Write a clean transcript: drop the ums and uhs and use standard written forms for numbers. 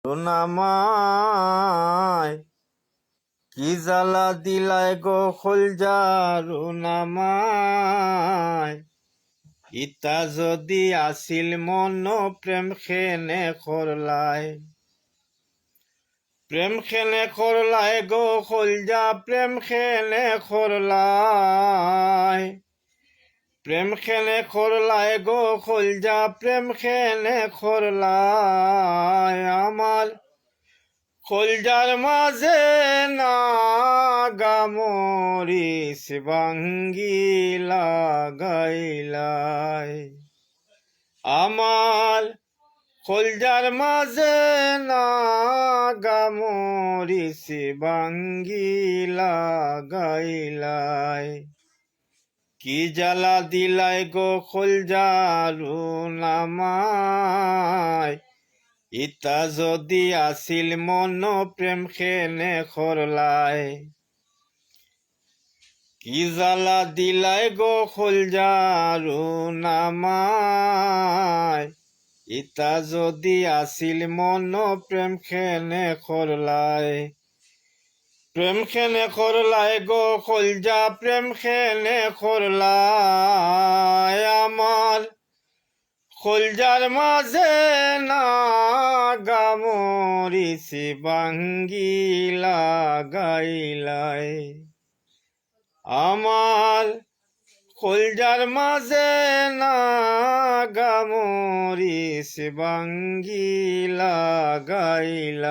রুনামায় কি জ্বালা দিলাই গো খোলজা রুনামায় ইতা যদি আসিল মন প্রেম খেনে করলাই গো খোলজা প্রেম খেনে করলাই গো খোলজা প্রেম খেনে আমার খোলজার মাঝে না গামরিস ভাঙ্গি লাগাইলাই আমার খোলজার মাঝে না গামরিস ভাঙ্গি লাগাইলাই কি জ্বালা দিলাই গো খোলজা রুনামায় ইতা যদি আসিল মন প্রেম খেনে করলাই কি জ্বালা দিলাই গো খোলজা রুনামায় ইতা যদি আসিল মন প্রেম খেনে করলাই গো খোলজা প্রেম খেনে করলাই আমার খোলজার মাঝে না গামরিস ভাঙ্গি লাগাইলাই আমার খোলজার মাঝে না গামরিস ভাঙ্গি লাগাইলাই।